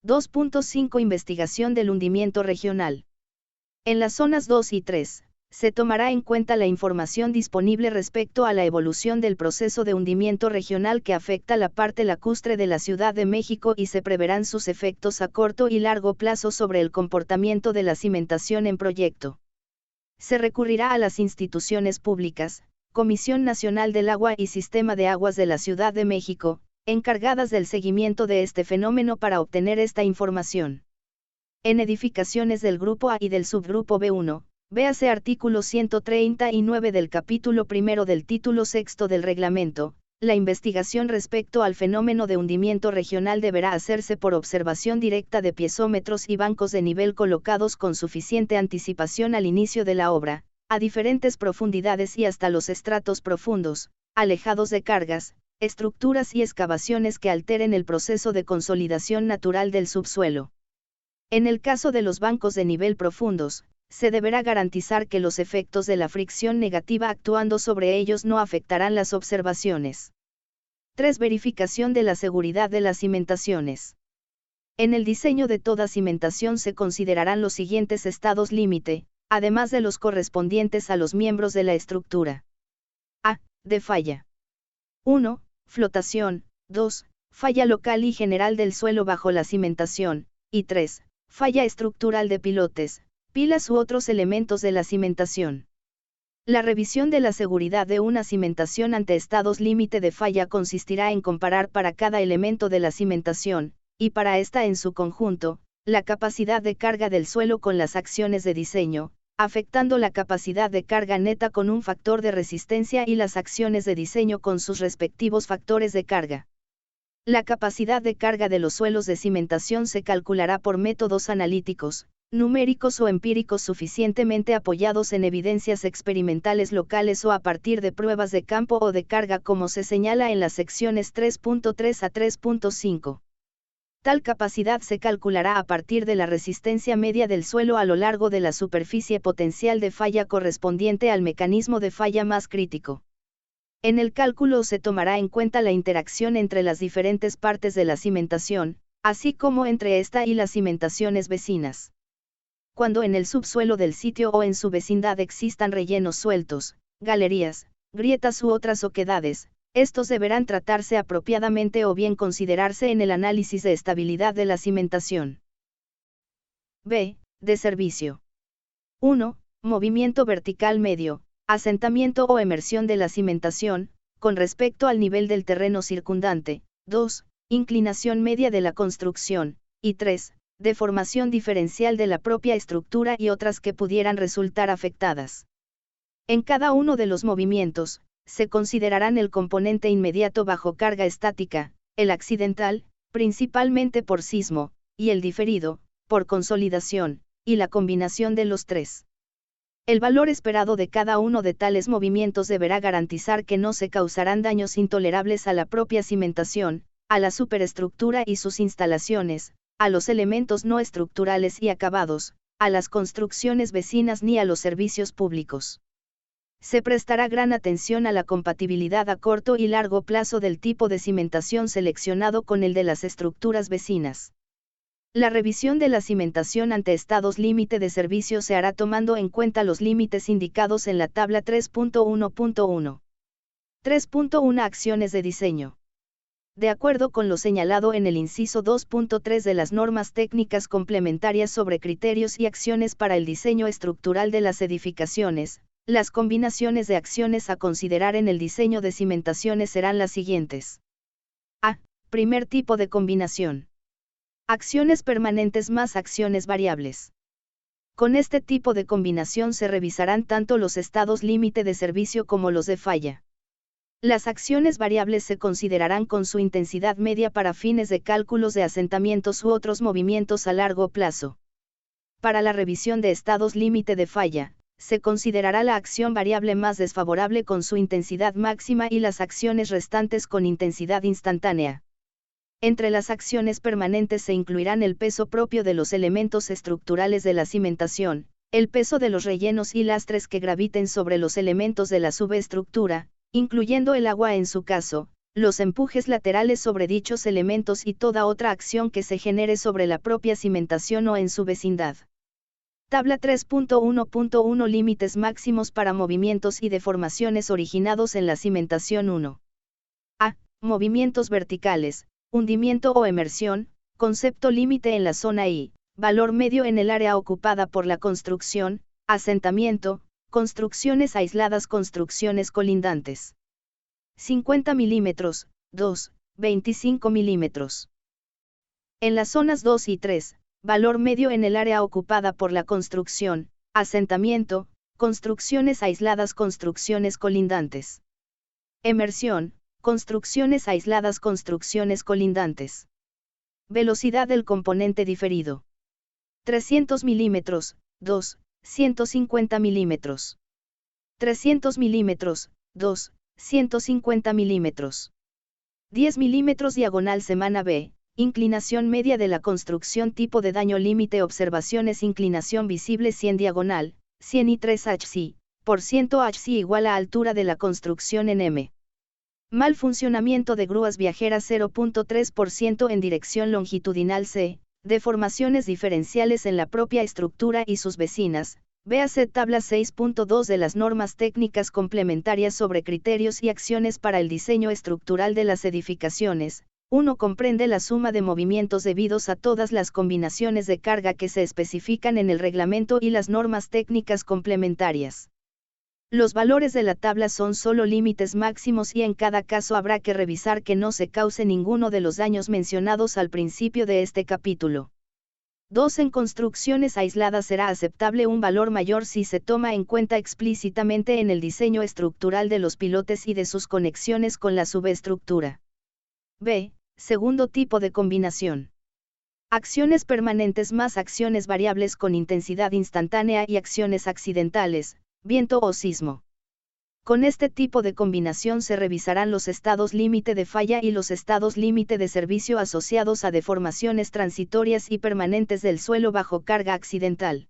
2.5 Investigación del hundimiento regional. En las zonas 2 y 3, se tomará en cuenta la información disponible respecto a la evolución del proceso de hundimiento regional que afecta la parte lacustre de la Ciudad de México y se preverán sus efectos a corto y largo plazo sobre el comportamiento de la cimentación en proyecto. Se recurrirá a las instituciones públicas, Comisión Nacional del Agua y Sistema de Aguas de la Ciudad de México, encargadas del seguimiento de este fenómeno para obtener esta información. En edificaciones del Grupo A y del Subgrupo B1, véase artículo 139 del capítulo 1 del título 6 del reglamento, la investigación respecto al fenómeno de hundimiento regional deberá hacerse por observación directa de piezómetros y bancos de nivel colocados con suficiente anticipación al inicio de la obra, a diferentes profundidades y hasta los estratos profundos, alejados de cargas, estructuras y excavaciones que alteren el proceso de consolidación natural del subsuelo. En el caso de los bancos de nivel profundos, se deberá garantizar que los efectos de la fricción negativa actuando sobre ellos no afectarán las observaciones. 3. Verificación de la seguridad de las cimentaciones. En el diseño de toda cimentación se considerarán los siguientes estados límite, además de los correspondientes a los miembros de la estructura. A. De falla. 1. Flotación. 2. Falla local y general del suelo bajo la cimentación. Y 3. Falla estructural de pilotes, pilas u otros elementos de la cimentación. La revisión de la seguridad de una cimentación ante estados límite de falla consistirá en comparar para cada elemento de la cimentación, y para esta en su conjunto, la capacidad de carga del suelo con las acciones de diseño, afectando la capacidad de carga neta con un factor de resistencia y las acciones de diseño con sus respectivos factores de carga. La capacidad de carga de los suelos de cimentación se calculará por métodos analíticos, numéricos o empíricos suficientemente apoyados en evidencias experimentales locales o a partir de pruebas de campo o de carga como se señala en las secciones 3.3 a 3.5. Tal capacidad se calculará a partir de la resistencia media del suelo a lo largo de la superficie potencial de falla correspondiente al mecanismo de falla más crítico. En el cálculo se tomará en cuenta la interacción entre las diferentes partes de la cimentación, así como entre esta y las cimentaciones vecinas. Cuando en el subsuelo del sitio o en su vecindad existan rellenos sueltos, galerías, grietas u otras oquedades, estos deberán tratarse apropiadamente o bien considerarse en el análisis de estabilidad de la cimentación. B. De servicio. 1. Movimiento vertical medio, asentamiento o emersión de la cimentación, con respecto al nivel del terreno circundante. 2. Inclinación media de la construcción. Y 3. Deformación diferencial de la propia estructura y otras que pudieran resultar afectadas. En cada uno de los movimientos, se considerarán el componente inmediato bajo carga estática, el accidental, principalmente por sismo, y el diferido, por consolidación, y la combinación de los tres. El valor esperado de cada uno de tales movimientos deberá garantizar que no se causarán daños intolerables a la propia cimentación, a la superestructura y sus instalaciones, a los elementos no estructurales y acabados, a las construcciones vecinas ni a los servicios públicos. Se prestará gran atención a la compatibilidad a corto y largo plazo del tipo de cimentación seleccionado con el de las estructuras vecinas. La revisión de la cimentación ante estados límite de servicio se hará tomando en cuenta los límites indicados en la tabla 3.1.1. 3.1 Acciones de diseño. De acuerdo con lo señalado en el inciso 2.3 de las normas técnicas complementarias sobre criterios y acciones para el diseño estructural de las edificaciones, las combinaciones de acciones a considerar en el diseño de cimentaciones serán las siguientes. A. Primer tipo de combinación. Acciones permanentes más acciones variables. Con este tipo de combinación se revisarán tanto los estados límite de servicio como los de falla. Las acciones variables se considerarán con su intensidad media para fines de cálculos de asentamientos u otros movimientos a largo plazo. Para la revisión de estados límite de falla, se considerará la acción variable más desfavorable con su intensidad máxima y las acciones restantes con intensidad instantánea. Entre las acciones permanentes se incluirán el peso propio de los elementos estructurales de la cimentación, el peso de los rellenos y lastres que graviten sobre los elementos de la subestructura, incluyendo el agua en su caso, los empujes laterales sobre dichos elementos y toda otra acción que se genere sobre la propia cimentación o en su vecindad. Tabla 3.1.1 Límites máximos para movimientos y deformaciones originados en la cimentación 1. A. Movimientos verticales, hundimiento o emersión, concepto límite en la zona I, valor medio en el área ocupada por la construcción, asentamiento, construcciones aisladas, construcciones colindantes. 50 milímetros, 2, 25 milímetros. En las zonas 2 y 3, valor medio en el área ocupada por la construcción, asentamiento, construcciones aisladas, construcciones colindantes. Emersión, construcciones aisladas, construcciones colindantes. Velocidad del componente diferido. 300 milímetros, 2, 150 milímetros. 300 milímetros, 2, 150 milímetros. 10 milímetros diagonal semana B, inclinación media de la construcción, tipo de daño límite, observaciones, inclinación visible 100 diagonal, 100 y 3 HC, por ciento HC igual a altura de la construcción en M. Mal funcionamiento de grúas viajeras 0.3% en dirección longitudinal C, deformaciones diferenciales en la propia estructura y sus vecinas. Véase tabla 6.2 de las normas técnicas complementarias sobre criterios y acciones para el diseño estructural de las edificaciones. 1. Comprende la suma de movimientos debidos a todas las combinaciones de carga que se especifican en el reglamento y las normas técnicas complementarias. Los valores de la tabla son solo límites máximos y en cada caso habrá que revisar que no se cause ninguno de los daños mencionados al principio de este capítulo. 2. En construcciones aisladas será aceptable un valor mayor si se toma en cuenta explícitamente en el diseño estructural de los pilotes y de sus conexiones con la subestructura. B. Segundo tipo de combinación. Acciones permanentes más acciones variables con intensidad instantánea y acciones accidentales, viento o sismo. Con este tipo de combinación se revisarán los estados límite de falla y los estados límite de servicio asociados a deformaciones transitorias y permanentes del suelo bajo carga accidental.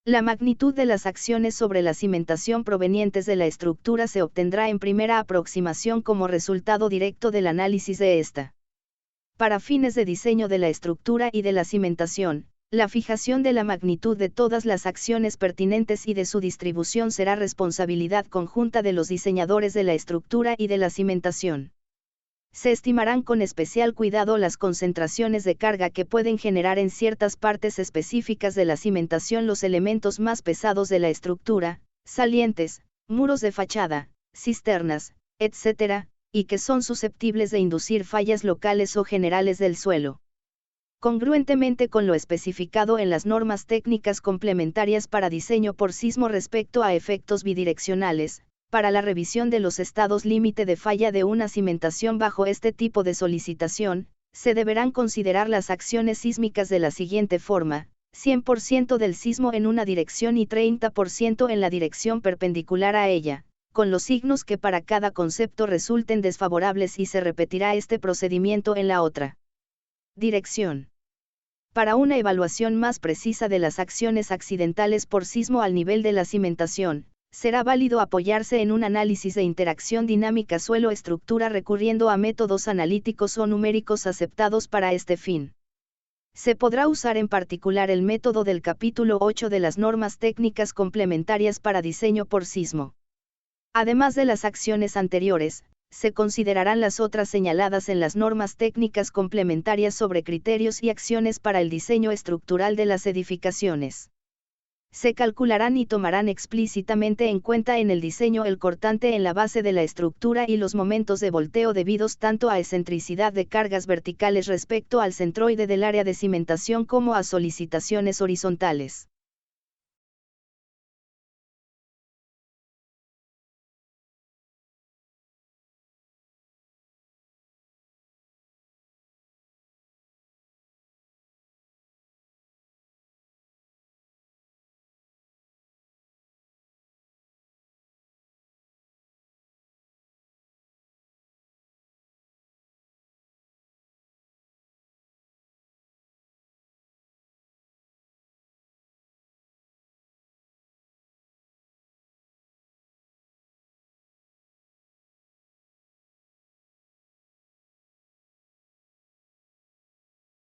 La magnitud de las acciones sobre la cimentación provenientes de la estructura se obtendrá en primera aproximación como resultado directo del análisis de esta. Para fines de diseño de la estructura y de la cimentación, la fijación de la magnitud de todas las acciones pertinentes y de su distribución será responsabilidad conjunta de los diseñadores de la estructura y de la cimentación. Se estimarán con especial cuidado las concentraciones de carga que pueden generar en ciertas partes específicas de la cimentación los elementos más pesados de la estructura, salientes, muros de fachada, cisternas, etc., y que son susceptibles de inducir fallas locales o generales del suelo. Congruentemente con lo especificado en las normas técnicas complementarias para diseño por sismo respecto a efectos bidireccionales, para la revisión de los estados límite de falla de una cimentación bajo este tipo de solicitación, se deberán considerar las acciones sísmicas de la siguiente forma: 100% del sismo en una dirección y 30% en la dirección perpendicular a ella, con los signos que para cada concepto resulten desfavorables, y se repetirá este procedimiento en la otra dirección. Para una evaluación más precisa de las acciones accidentales por sismo al nivel de la cimentación, será válido apoyarse en un análisis de interacción dinámica suelo-estructura recurriendo a métodos analíticos o numéricos aceptados para este fin. Se podrá usar en particular el método del capítulo 8 de las normas técnicas complementarias para diseño por sismo. Además de las acciones anteriores, se considerarán las otras señaladas en las normas técnicas complementarias sobre criterios y acciones para el diseño estructural de las edificaciones. Se calcularán y tomarán explícitamente en cuenta en el diseño el cortante en la base de la estructura y los momentos de volteo debidos tanto a excentricidad de cargas verticales respecto al centroide del área de cimentación como a solicitaciones horizontales.